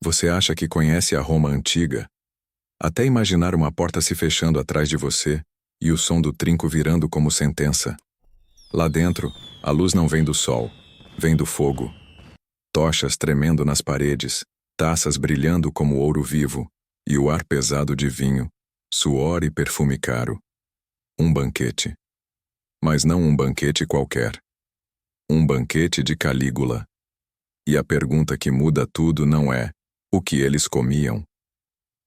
Você acha que conhece a Roma antiga? Até imaginar uma porta se fechando atrás de você e o som do trinco virando como sentença. Lá dentro, a luz não vem do sol, vem do fogo. Tochas tremendo nas paredes, taças brilhando como ouro vivo, e o ar pesado de vinho, suor e perfume caro. Um banquete. Mas não um banquete qualquer. Um banquete de Calígula. E a pergunta que muda tudo não é o que eles comiam.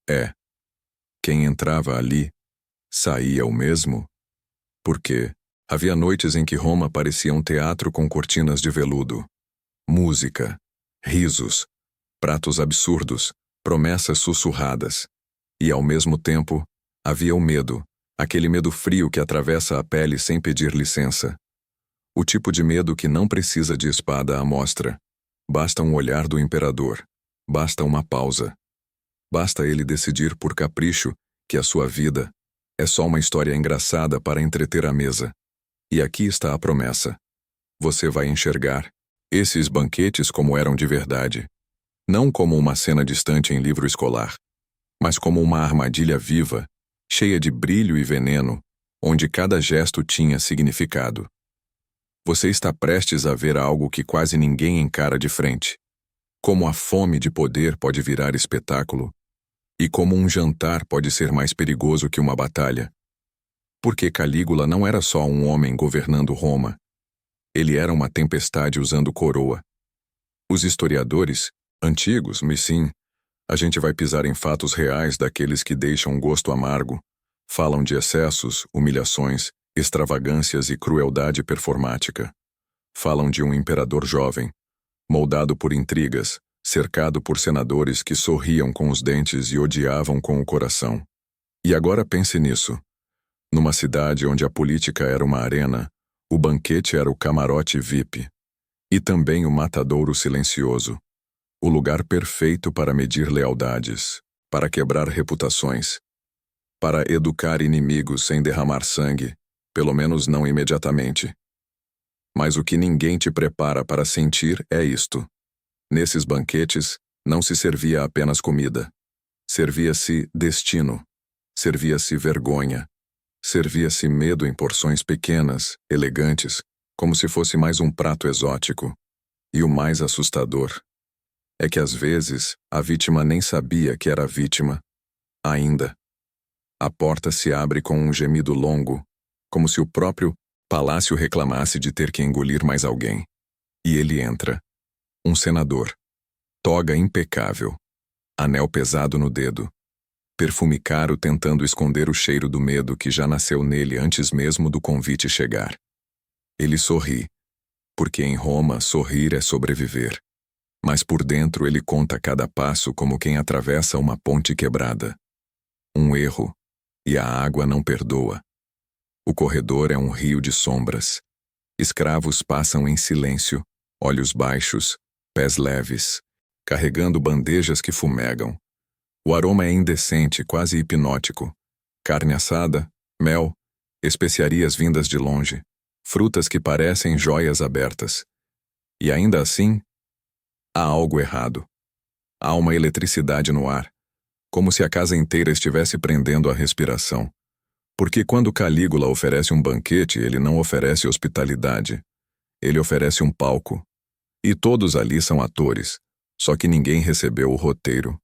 É: quem entrava ali, saía o mesmo? Porque havia noites em que Roma parecia um teatro com cortinas de veludo. Música, risos, pratos absurdos, promessas sussurradas. E, ao mesmo tempo, havia o medo, aquele medo frio que atravessa a pele sem pedir licença. O tipo de medo que não precisa de espada à mostra. Basta um olhar do imperador. Basta uma pausa. Basta ele decidir por capricho que a sua vida é só uma história engraçada para entreter a mesa. E aqui está a promessa. Você vai enxergar esses banquetes como eram de verdade. Não como uma cena distante em livro escolar, mas como uma armadilha viva, cheia de brilho e veneno, onde cada gesto tinha significado. Você está prestes a ver algo que quase ninguém encara de frente. Como a fome de poder pode virar espetáculo, e como um jantar pode ser mais perigoso que uma batalha. Porque Calígula não era só um homem governando Roma. Ele era uma tempestade usando coroa. Os historiadores, antigos, mas sim, a gente vai pisar em fatos reais daqueles que deixam um gosto amargo, falam de excessos, humilhações, extravagâncias e crueldade performática. Falam de um imperador jovem, moldado por intrigas, cercado por senadores que sorriam com os dentes e odiavam com o coração. E agora pense nisso. Numa cidade onde a política era uma arena, o banquete era o camarote VIP. E também o matadouro silencioso. O lugar perfeito para medir lealdades, para quebrar reputações, para educar inimigos sem derramar sangue, pelo menos não imediatamente. Mas o que ninguém te prepara para sentir é isto. Nesses banquetes, não se servia apenas comida. Servia-se destino. Servia-se vergonha. Servia-se medo em porções pequenas, elegantes, como se fosse mais um prato exótico. E o mais assustador é que às vezes a vítima nem sabia que era vítima. Ainda. A porta se abre com um gemido longo, como se o próprio palácio reclamasse de ter que engolir mais alguém. E ele entra. Um senador. Toga impecável. Anel pesado no dedo. Perfume caro tentando esconder o cheiro do medo que já nasceu nele antes mesmo do convite chegar. Ele sorri, porque em Roma sorrir é sobreviver. Mas por dentro ele conta cada passo como quem atravessa uma ponte quebrada. Um erro, e a água não perdoa. O corredor é um rio de sombras. Escravos passam em silêncio, olhos baixos, pés leves, carregando bandejas que fumegam. O aroma é indecente, quase hipnótico. Carne assada, mel, especiarias vindas de longe, frutas que parecem joias abertas. E ainda assim, há algo errado. Há uma eletricidade no ar, como se a casa inteira estivesse prendendo a respiração. Porque quando Calígula oferece um banquete, ele não oferece hospitalidade. Ele oferece um palco. E todos ali são atores, só que ninguém recebeu o roteiro.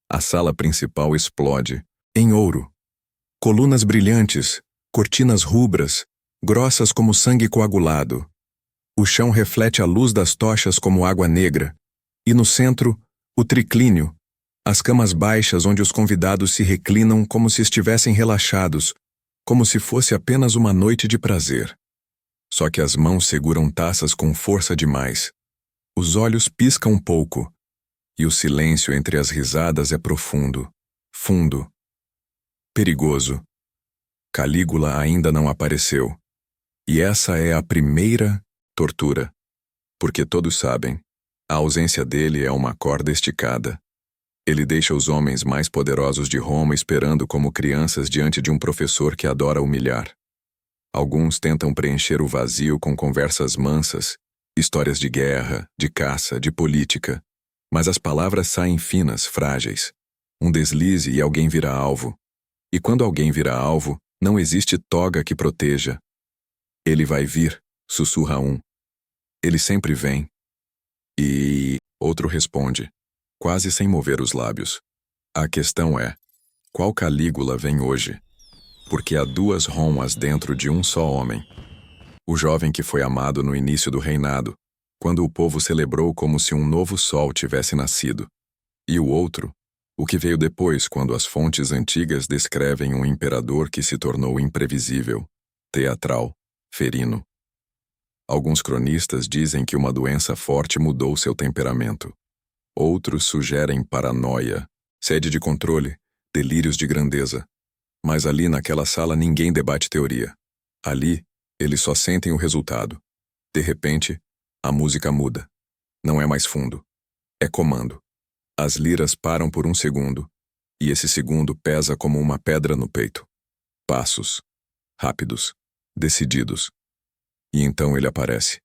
A sala principal explode, em ouro. Colunas brilhantes, cortinas rubras, grossas como sangue coagulado. O chão reflete a luz das tochas como água negra. E no centro, o triclínio, as camas baixas onde os convidados se reclinam como se estivessem relaxados, como se fosse apenas uma noite de prazer. Só que as mãos seguram taças com força demais. Os olhos piscam um pouco. E o silêncio entre as risadas é profundo, fundo, perigoso. Calígula ainda não apareceu. E essa é a primeira tortura. Porque todos sabem, a ausência dele é uma corda esticada. Ele deixa os homens mais poderosos de Roma esperando como crianças diante de um professor que adora humilhar. Alguns tentam preencher o vazio com conversas mansas, histórias de guerra, de caça, de política. Mas as palavras saem finas, frágeis. Um deslize e alguém vira alvo. E quando alguém vira alvo, não existe toga que proteja. Ele vai vir, sussurra um. Ele sempre vem. E outro responde, quase sem mover os lábios. A questão é, qual Calígula vem hoje? Porque há duas Romas dentro de um só homem. O jovem que foi amado no início do reinado, quando o povo celebrou como se um novo sol tivesse nascido. E o outro, o que veio depois quando as fontes antigas descrevem um imperador que se tornou imprevisível, teatral, ferino. Alguns cronistas dizem que uma doença forte mudou seu temperamento. Outros sugerem paranoia, sede de controle, delírios de grandeza. Mas ali naquela sala ninguém debate teoria. Ali, eles só sentem o resultado. De repente, a música muda. Não é mais fundo. É comando. As liras param por um segundo, e esse segundo pesa como uma pedra no peito. Passos. Rápidos. Decididos. E então ele aparece.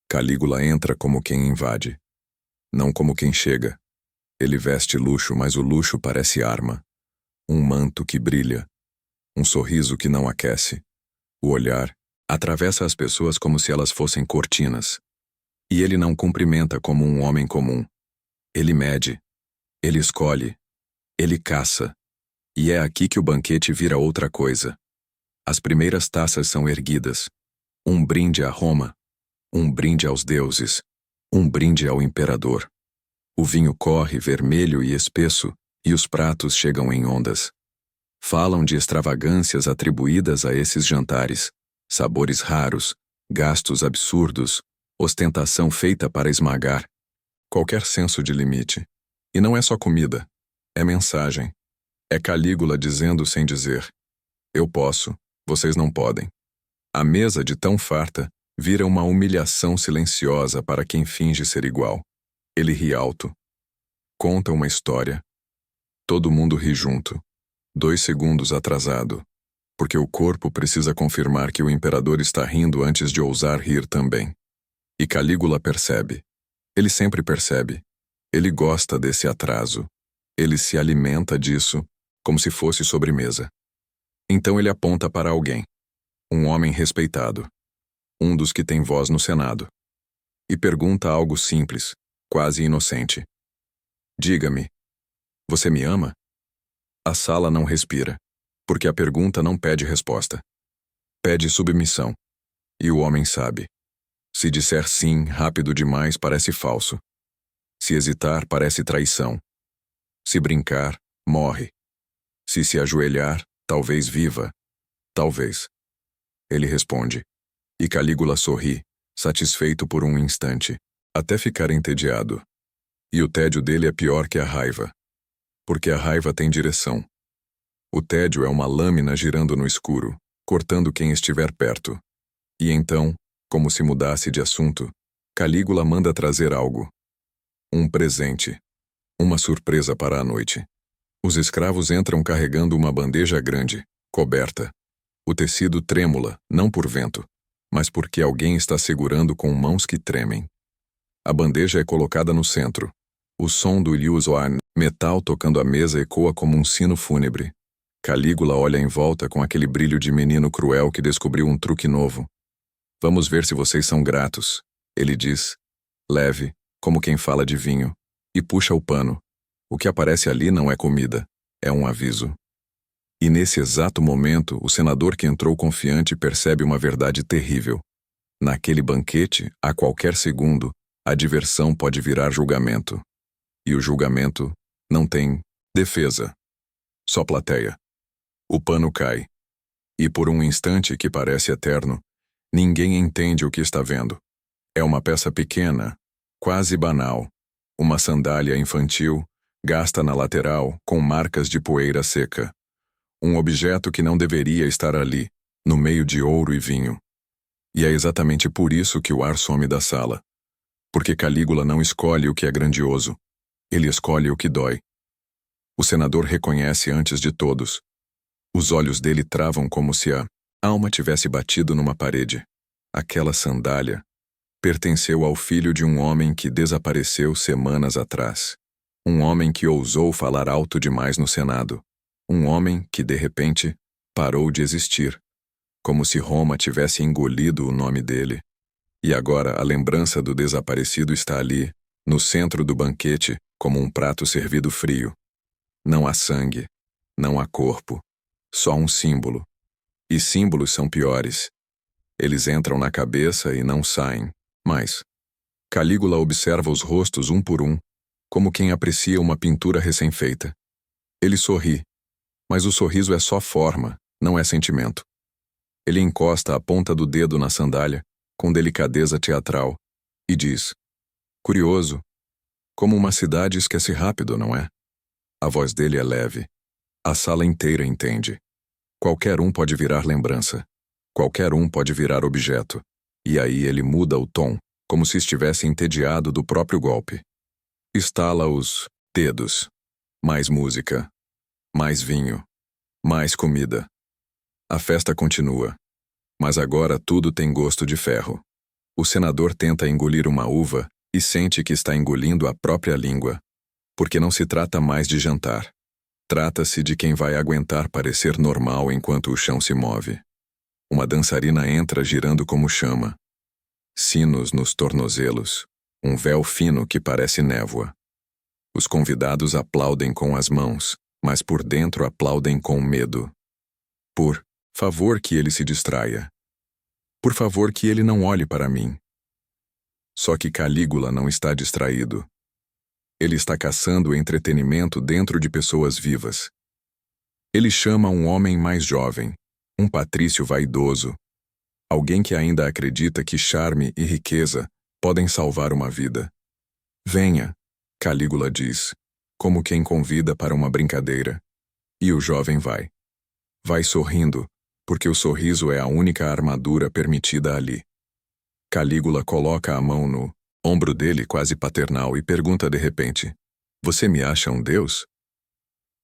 Calígula entra como quem invade. Não como quem chega. Ele veste luxo, mas o luxo parece arma. Um manto que brilha. Um sorriso que não aquece. O olhar atravessa as pessoas como se elas fossem cortinas. E ele não cumprimenta como um homem comum. Ele mede. Ele escolhe. Ele caça. E é aqui que o banquete vira outra coisa. As primeiras taças são erguidas. Um brinde a Roma. Um brinde aos deuses. Um brinde ao imperador. O vinho corre vermelho e espesso, e os pratos chegam em ondas. Falam de extravagâncias atribuídas a esses jantares, sabores raros, gastos absurdos, ostentação feita para esmagar. Qualquer senso de limite. E não é só comida, é mensagem. É Calígula dizendo sem dizer. Eu posso, vocês não podem. A mesa de tão farta vira uma humilhação silenciosa para quem finge ser igual. Ele ri alto. Conta uma história. Todo mundo ri junto. 2 segundos atrasado. Porque o corpo precisa confirmar que o imperador está rindo antes de ousar rir também. E Calígula percebe. Ele sempre percebe. Ele gosta desse atraso. Ele se alimenta disso, como se fosse sobremesa. Então ele aponta para alguém. Um homem respeitado. Um dos que tem voz no Senado. E pergunta algo simples, quase inocente. Diga-me, você me ama? A sala não respira, porque a pergunta não pede resposta. Pede submissão. E o homem sabe. Se disser sim rápido demais parece falso. Se hesitar parece traição. Se brincar, morre. Se ajoelhar, talvez viva. Talvez. Ele responde. E Calígula sorri, satisfeito por um instante, até ficar entediado. E o tédio dele é pior que a raiva. Porque a raiva tem direção. O tédio é uma lâmina girando no escuro, cortando quem estiver perto. E então, como se mudasse de assunto, Calígula manda trazer algo. Um presente. Uma surpresa para a noite. Os escravos entram carregando uma bandeja grande, coberta. O tecido trêmula, não por vento, mas porque alguém está segurando com mãos que tremem. A bandeja é colocada no centro. O som do Illusoan, metal tocando a mesa, ecoa como um sino fúnebre. Calígula olha em volta com aquele brilho de menino cruel que descobriu um truque novo. Vamos ver se vocês são gratos, ele diz, leve, como quem fala de vinho, e puxa o pano. O que aparece ali não é comida, é um aviso. E nesse exato momento, o senador que entrou confiante percebe uma verdade terrível. Naquele banquete, a qualquer segundo, a diversão pode virar julgamento. E o julgamento não tem defesa. Só plateia. O pano cai. E por um instante que parece eterno, ninguém entende o que está vendo. É uma peça pequena, quase banal. Uma sandália infantil, gasta na lateral, com marcas de poeira seca. Um objeto que não deveria estar ali, no meio de ouro e vinho. E é exatamente por isso que o ar some da sala. Porque Calígula não escolhe o que é grandioso. Ele escolhe o que dói. O senador reconhece antes de todos. Os olhos dele travam como se a alma tivesse batido numa parede. Aquela sandália. pertenceu ao filho de um homem que desapareceu semanas atrás. Um homem que ousou falar alto demais no Senado. Um homem que, de repente, parou de existir, como se Roma tivesse engolido o nome dele. E agora a lembrança do desaparecido está ali, no centro do banquete, como um prato servido frio. Não há sangue, não há corpo, só um símbolo. E símbolos são piores. Eles entram na cabeça e não saem, mas Calígula observa os rostos um por um, como quem aprecia uma pintura recém-feita. Ele sorri, mas o sorriso é só forma, não é sentimento. Ele encosta a ponta do dedo na sandália, com delicadeza teatral, e diz: curioso, como uma cidade esquece rápido, não é? A voz dele é leve. A sala inteira entende. Qualquer um pode virar lembrança. Qualquer um pode virar objeto. E aí ele muda o tom, como se estivesse entediado do próprio golpe. Estala os dedos. Mais música. Mais vinho. Mais comida. A festa continua. Mas agora tudo tem gosto de ferro. O senador tenta engolir uma uva e sente que está engolindo a própria língua. Porque não se trata mais de jantar. Trata-se de quem vai aguentar parecer normal enquanto o chão se move. Uma dançarina entra girando como chama. Sinos nos tornozelos, um véu fino que parece névoa. Os convidados aplaudem com as mãos, mas por dentro aplaudem com medo. Por favor que ele se distraia. Por favor que ele não olhe para mim. Só que Calígula não está distraído. Ele está caçando entretenimento dentro de pessoas vivas. Ele chama um homem mais jovem, um patrício vaidoso, alguém que ainda acredita que charme e riqueza podem salvar uma vida. Venha, Calígula diz, como quem convida para uma brincadeira. E o jovem vai. Vai sorrindo, porque o sorriso é a única armadura permitida ali. Calígula coloca a mão no ombro dele quase paternal e pergunta de repente: você me acha um deus?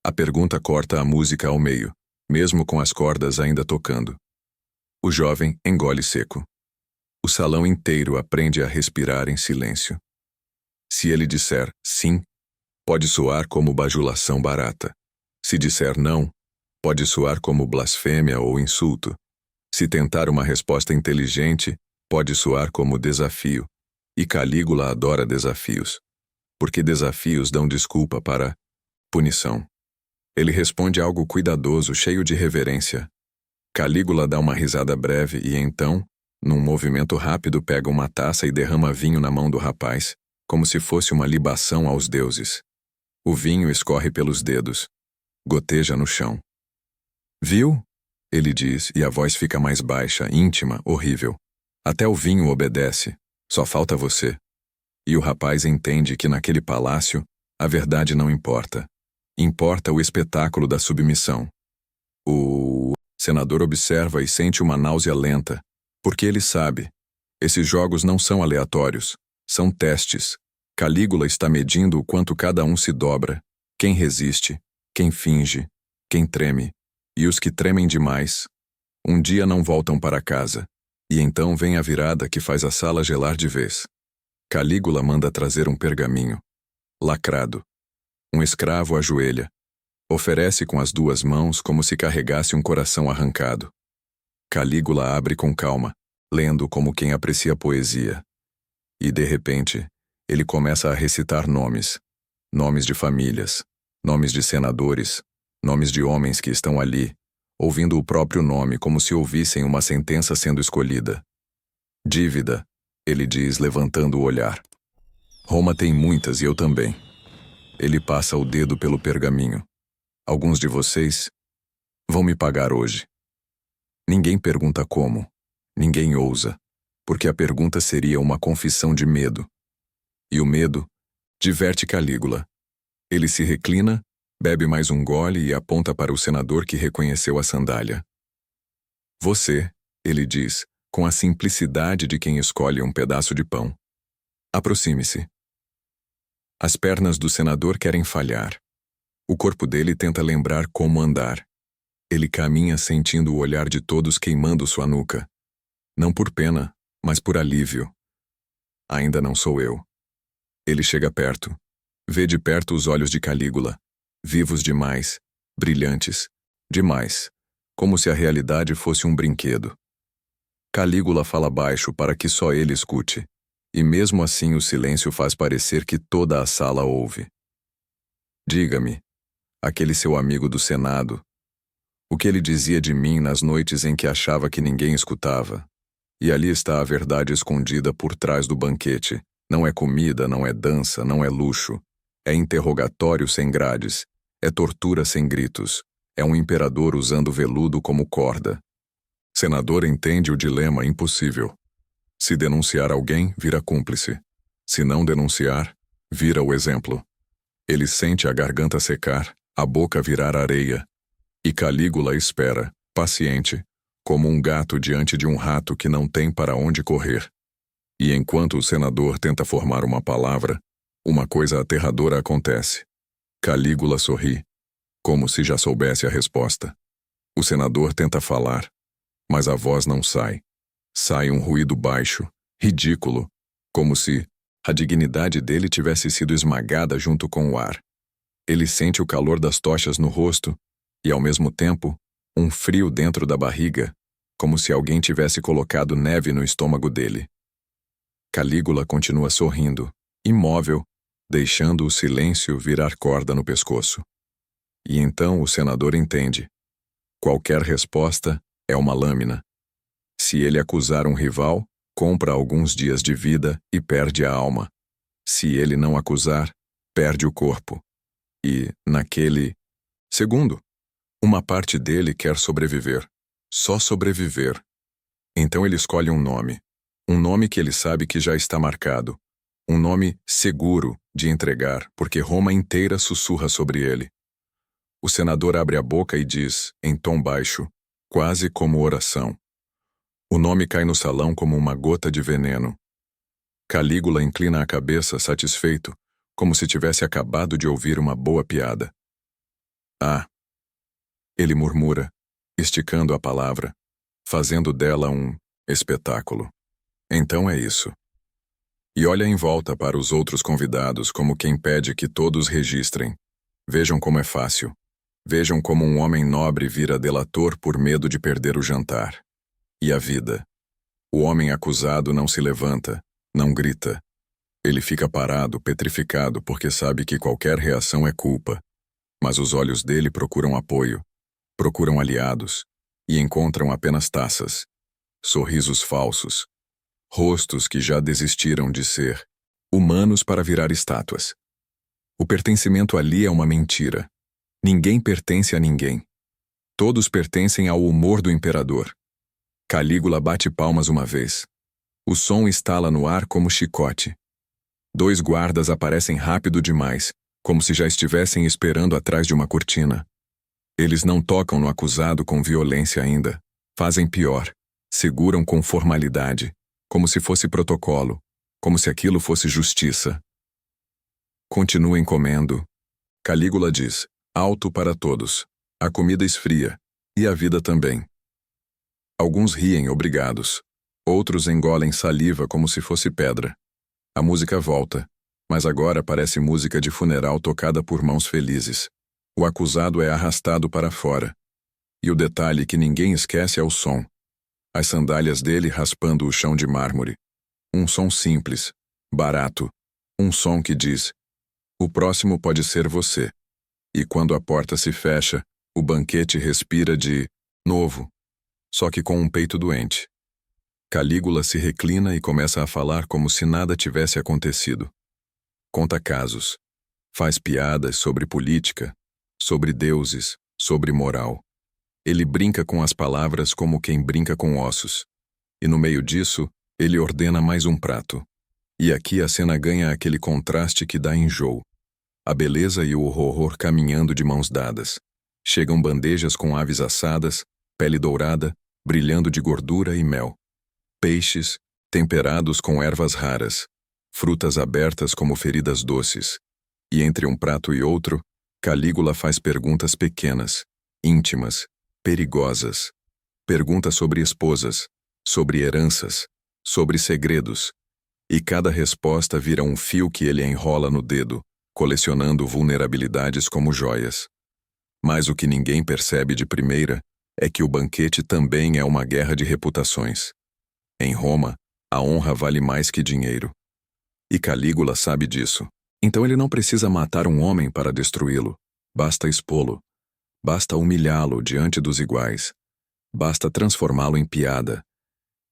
A pergunta corta a música ao meio, mesmo com as cordas ainda tocando. O jovem engole seco. O salão inteiro aprende a respirar em silêncio. Se ele disser sim, pode soar como bajulação barata. Se disser não, pode soar como blasfêmia ou insulto. Se tentar uma resposta inteligente, pode soar como desafio. E Calígula adora desafios, porque desafios dão desculpa para punição. Ele responde algo cuidadoso, cheio de reverência. Calígula dá uma risada breve e então, num movimento rápido, pega uma taça e derrama vinho na mão do rapaz, como se fosse uma libação aos deuses. O vinho escorre pelos dedos, goteja no chão. Viu? Ele diz, e a voz fica mais baixa, íntima, horrível. Até o vinho obedece. Só falta você. E o rapaz entende que naquele palácio, a verdade não importa. Importa o espetáculo da submissão. O senador observa e sente uma náusea lenta, porque ele sabe. Esses jogos não são aleatórios, são testes. Calígula está medindo o quanto cada um se dobra, quem resiste, quem finge, quem treme. E os que tremem demais, um dia não voltam para casa. E então vem a virada que faz a sala gelar de vez. Calígula manda trazer um pergaminho. Lacrado. Um escravo ajoelha. Oferece com as duas mãos como se carregasse um coração arrancado. Calígula abre com calma, lendo como quem aprecia poesia. E, de repente, ele começa a recitar nomes. Nomes de famílias. Nomes de senadores. Nomes de homens que estão ali, ouvindo o próprio nome como se ouvissem uma sentença sendo escolhida. Dívida, ele diz, levantando o olhar. Roma tem muitas e eu também. Ele passa o dedo pelo pergaminho. Alguns de vocês vão me pagar hoje. Ninguém pergunta como. Ninguém ousa, porque a pergunta seria uma confissão de medo. E o medo diverte Calígula. Ele se reclina, bebe mais um gole e aponta para o senador que reconheceu a sandália. Você, ele diz, com a simplicidade de quem escolhe um pedaço de pão. Aproxime-se. As pernas do senador querem falhar. O corpo dele tenta lembrar como andar. Ele caminha sentindo o olhar de todos queimando sua nuca. Não por pena, mas por alívio. Ainda não sou eu. Ele chega perto. Vê de perto os olhos de Calígula, vivos demais, brilhantes, demais, como se a realidade fosse um brinquedo. Calígula fala baixo para que só ele escute, e mesmo assim o silêncio faz parecer que toda a sala ouve. Diga-me, aquele seu amigo do Senado, o que ele dizia de mim nas noites em que achava que ninguém escutava. E ali está a verdade escondida por trás do banquete. Não é comida, não é dança, não é luxo. É interrogatório sem grades. É tortura sem gritos. É um imperador usando veludo como corda. Senador entende o dilema impossível. Se denunciar alguém, vira cúmplice. Se não denunciar, vira o exemplo. Ele sente a garganta secar, a boca virar areia. E Calígula espera, paciente, como um gato diante de um rato que não tem para onde correr. E enquanto o senador tenta formar uma palavra, uma coisa aterradora acontece. Calígula sorri, como se já soubesse a resposta. O senador tenta falar, mas a voz não sai. Sai um ruído baixo, ridículo, como se a dignidade dele tivesse sido esmagada junto com o ar. Ele sente o calor das tochas no rosto e, ao mesmo tempo, um frio dentro da barriga, como se alguém tivesse colocado neve no estômago dele. Calígula continua sorrindo, imóvel, deixando o silêncio virar corda no pescoço. E então o senador entende. Qualquer resposta é uma lâmina. Se ele acusar um rival, compra alguns dias de vida e perde a alma. Se ele não acusar, perde o corpo. E, naquele segundo, uma parte dele quer sobreviver. Só sobreviver. Então ele escolhe um nome que ele sabe que já está marcado, um nome seguro de entregar, porque Roma inteira sussurra sobre ele. O senador abre a boca e diz, em tom baixo, quase como oração. O nome cai no salão como uma gota de veneno. Calígula inclina a cabeça, satisfeito, como se tivesse acabado de ouvir uma boa piada. Ah! Ele murmura, esticando a palavra, fazendo dela um espetáculo. Então é isso. E olha em volta para os outros convidados como quem pede que todos registrem. Vejam como é fácil. Vejam como um homem nobre vira delator por medo de perder o jantar. E a vida. O homem acusado não se levanta, não grita. Ele fica parado, petrificado, porque sabe que qualquer reação é culpa. Mas os olhos dele procuram apoio, procuram aliados, e encontram apenas taças, sorrisos falsos, rostos que já desistiram de ser humanos para virar estátuas. O pertencimento ali é uma mentira. Ninguém pertence a ninguém. Todos pertencem ao humor do imperador. Calígula bate palmas uma vez. O som estala no ar como chicote. 2 guardas aparecem rápido demais, como se já estivessem esperando atrás de uma cortina. Eles não tocam no acusado com violência ainda. Fazem pior. Seguram com formalidade, como se fosse protocolo, como se aquilo fosse justiça. Continuem comendo. Calígula diz, alto para todos. A comida esfria. E a vida também. Alguns riem obrigados. Outros engolem saliva como se fosse pedra. A música volta, mas agora parece música de funeral tocada por mãos felizes. O acusado é arrastado para fora. E o detalhe que ninguém esquece é o som. As sandálias dele raspando o chão de mármore. Um som simples, barato. Um som que diz, o próximo pode ser você. E quando a porta se fecha, o banquete respira de novo, só que com um peito doente. Calígula se reclina e começa a falar como se nada tivesse acontecido. Conta casos. Faz piadas sobre política, sobre deuses, sobre moral. Ele brinca com as palavras como quem brinca com ossos. E no meio disso, ele ordena mais um prato. E aqui a cena ganha aquele contraste que dá enjoo. A beleza e o horror caminhando de mãos dadas. Chegam bandejas com aves assadas, pele dourada, brilhando de gordura e mel. Peixes, temperados com ervas raras. Frutas abertas como feridas doces. E entre um prato e outro, Calígula faz perguntas pequenas, íntimas, perigosas. Perguntas sobre esposas, sobre heranças, sobre segredos. E cada resposta vira um fio que ele enrola no dedo, colecionando vulnerabilidades como joias. Mas o que ninguém percebe de primeira é que o banquete também é uma guerra de reputações. Em Roma, a honra vale mais que dinheiro. E Calígula sabe disso. Então ele não precisa matar um homem para destruí-lo. Basta expô-lo. Basta humilhá-lo diante dos iguais. Basta transformá-lo em piada.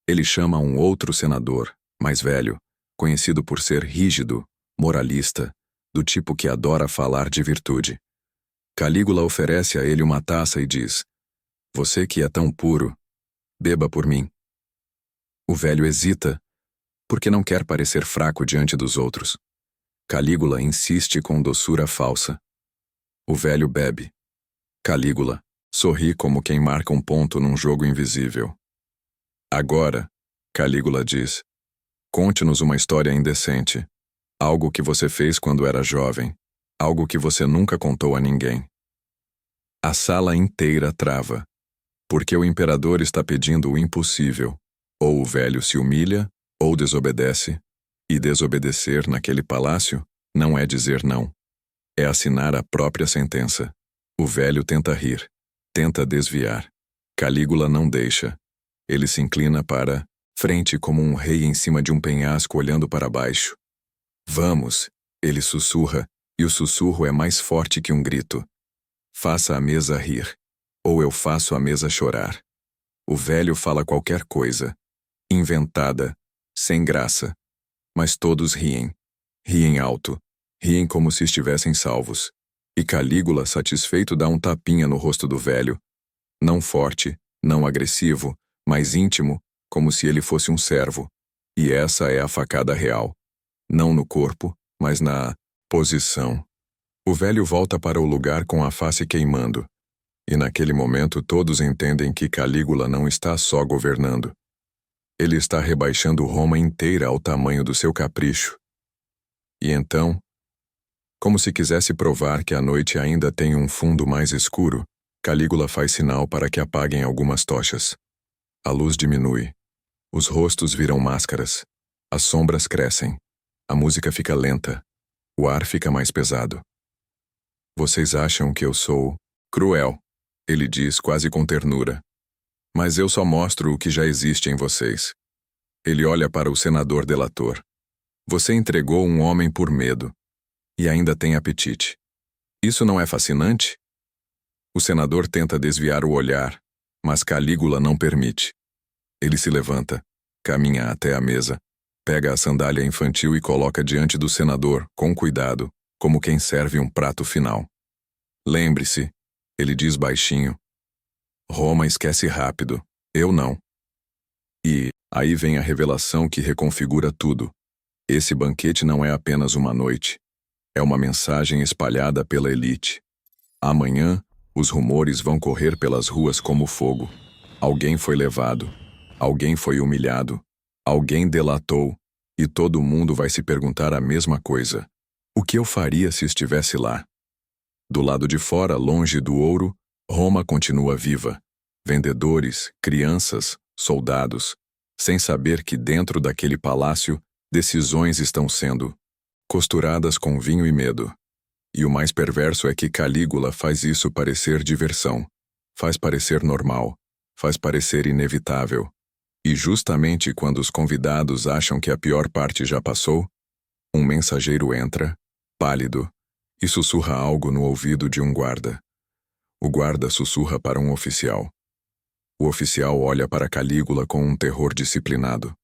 Ele chama um outro senador, mais velho, conhecido por ser rígido, moralista, do tipo que adora falar de virtude. Calígula oferece a ele uma taça e diz: "Você que é tão puro, beba por mim." O velho hesita, porque não quer parecer fraco diante dos outros. Calígula insiste com doçura falsa. O velho bebe. Calígula sorri como quem marca um ponto num jogo invisível. "Agora," Calígula diz, "conte-nos uma história indecente. Algo que você fez quando era jovem. Algo que você nunca contou a ninguém." A sala inteira trava, porque o imperador está pedindo o impossível. Ou o velho se humilha, ou desobedece, e desobedecer naquele palácio não é dizer não. É assinar a própria sentença. O velho tenta rir, tenta desviar. Calígula não deixa. Ele se inclina para frente como um rei em cima de um penhasco olhando para baixo. "Vamos," ele sussurra, e o sussurro é mais forte que um grito. "Faça a mesa rir, ou eu faço a mesa chorar." O velho fala qualquer coisa, inventada, sem graça. Mas todos riem. Riem alto. Riem como se estivessem salvos. E Calígula, satisfeito, dá um tapinha no rosto do velho. Não forte, não agressivo, mas íntimo, como se ele fosse um servo. E essa é a facada real. Não no corpo, mas na posição. O velho volta para o lugar com a face queimando. E naquele momento todos entendem que Calígula não está só governando. Ele está rebaixando Roma inteira ao tamanho do seu capricho. E então, como se quisesse provar que a noite ainda tem um fundo mais escuro, Calígula faz sinal para que apaguem algumas tochas. A luz diminui. Os rostos viram máscaras. As sombras crescem. A música fica lenta. O ar fica mais pesado. "Vocês acham que eu sou cruel", ele diz quase com ternura. "Mas eu só mostro o que já existe em vocês." Ele olha para o senador delator. "Você entregou um homem por medo. E ainda tem apetite. Isso não é fascinante?" O senador tenta desviar o olhar, mas Calígula não permite. Ele se levanta, caminha até a mesa, pega a sandália infantil e coloca diante do senador, com cuidado, como quem serve um prato final. "Lembre-se," ele diz baixinho. "Roma esquece rápido, eu não." E aí vem a revelação que reconfigura tudo. Esse banquete não é apenas uma noite. É uma mensagem espalhada pela elite. Amanhã, os rumores vão correr pelas ruas como fogo. Alguém foi levado. Alguém foi humilhado. Alguém delatou. E todo mundo vai se perguntar a mesma coisa. O que eu faria se estivesse lá? Do lado de fora, longe do ouro, Roma continua viva. Vendedores, crianças, soldados, sem saber que dentro daquele palácio, decisões estão sendo costuradas com vinho e medo. E o mais perverso é que Calígula faz isso parecer diversão, faz parecer normal, faz parecer inevitável. E justamente quando os convidados acham que a pior parte já passou, um mensageiro entra, pálido, e sussurra algo no ouvido de um guarda. O guarda sussurra para um oficial. O oficial olha para Calígula com um terror disciplinado.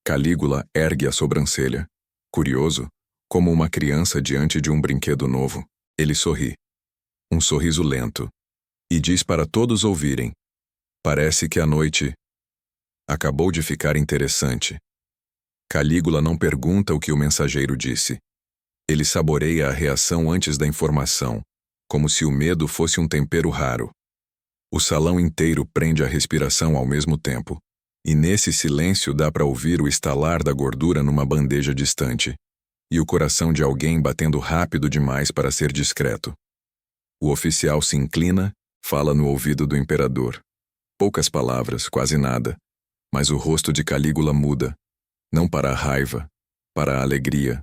Calígula ergue a sobrancelha, curioso, como uma criança diante de um brinquedo novo. Ele sorri. Um sorriso lento. E diz para todos ouvirem: "Parece que a noite acabou de ficar interessante." Calígula não pergunta o que o mensageiro disse. Ele saboreia a reação antes da informação, como se o medo fosse um tempero raro. O salão inteiro prende a respiração ao mesmo tempo, e nesse silêncio dá para ouvir o estalar da gordura numa bandeja distante, e o coração de alguém batendo rápido demais para ser discreto. O oficial se inclina, fala no ouvido do imperador. Poucas palavras, quase nada, mas o rosto de Calígula muda. Não para a raiva, para a alegria.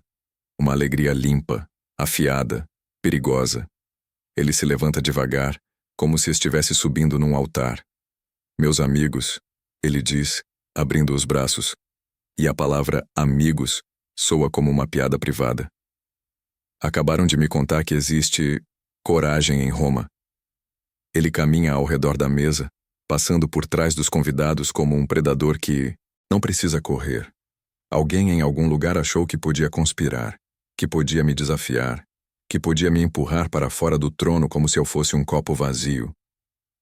Uma alegria limpa, afiada, perigosa. Ele se levanta devagar, como se estivesse subindo num altar. Meus amigos, ele diz, abrindo os braços. E a palavra amigos soa como uma piada privada. Acabaram de me contar que existe coragem em Roma. Ele caminha ao redor da mesa, passando por trás dos convidados como um predador que não precisa correr. Alguém em algum lugar achou que podia conspirar, que podia me desafiar, que podia me empurrar para fora do trono como se eu fosse um copo vazio.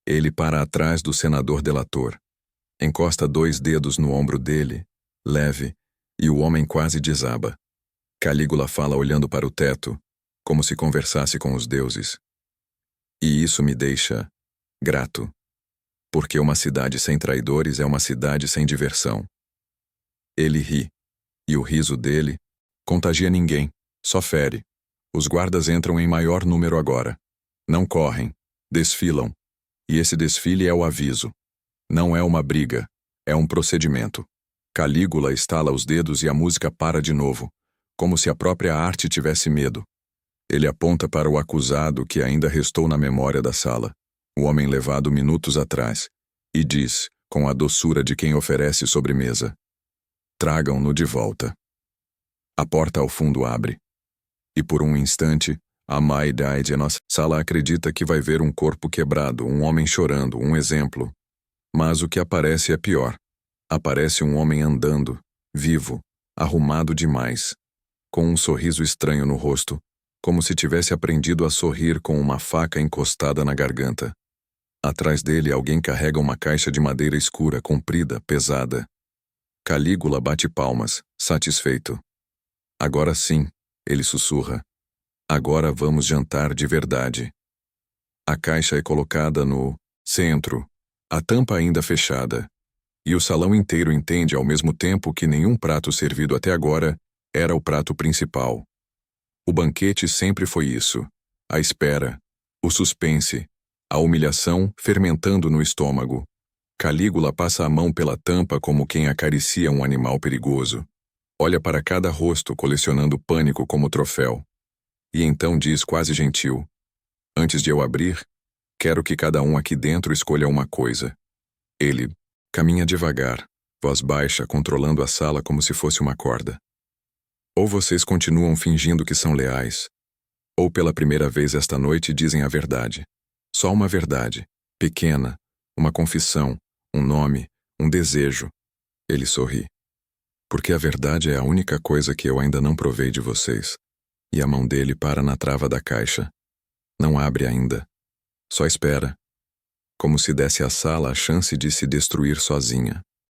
Ele para atrás do senador delator. Encosta 2 dedos no ombro dele, leve, e o homem quase desaba. Calígula fala olhando para o teto, como se conversasse com os deuses. E isso me deixa grato. Porque uma cidade sem traidores é uma cidade sem diversão. Ele ri, e o riso dele contagia ninguém, só fere. Os guardas entram em maior número agora. Não correm, desfilam. E esse desfile é o aviso. Não é uma briga, é um procedimento. Calígula estala os dedos e a música para de novo, como se a própria arte tivesse medo. Ele aponta para o acusado que ainda restou na memória da sala, o homem levado minutos atrás, e diz, com a doçura de quem oferece sobremesa: tragam-no de volta. A porta ao fundo abre. E por um instante, a má idade em nossa sala acredita que vai ver um corpo quebrado, um homem chorando, um exemplo. Mas o que aparece é pior. Aparece um homem andando, vivo, arrumado demais, com um sorriso estranho no rosto, como se tivesse aprendido a sorrir com uma faca encostada na garganta. Atrás dele alguém carrega uma caixa de madeira escura, comprida, pesada. Calígula bate palmas, satisfeito. Agora sim, ele sussurra. Agora vamos jantar de verdade. A caixa é colocada no centro, a tampa ainda fechada. E o salão inteiro entende ao mesmo tempo que nenhum prato servido até agora era o prato principal. O banquete sempre foi isso: a espera, o suspense, a humilhação fermentando no estômago. Calígula passa a mão pela tampa como quem acaricia um animal perigoso. Olha para cada rosto colecionando pânico como troféu. E então diz quase gentil: antes de eu abrir, quero que cada um aqui dentro escolha uma coisa. Ele caminha devagar, voz baixa, controlando a sala como se fosse uma corda. Ou vocês continuam fingindo que são leais, ou pela primeira vez esta noite dizem a verdade. Só uma verdade, pequena, uma confissão, um nome, um desejo. Ele sorri. Porque a verdade é a única coisa que eu ainda não provei de vocês. E a mão dele para na trava da caixa. Não abre ainda. Só espera. Como se desse à sala a chance de se destruir sozinha.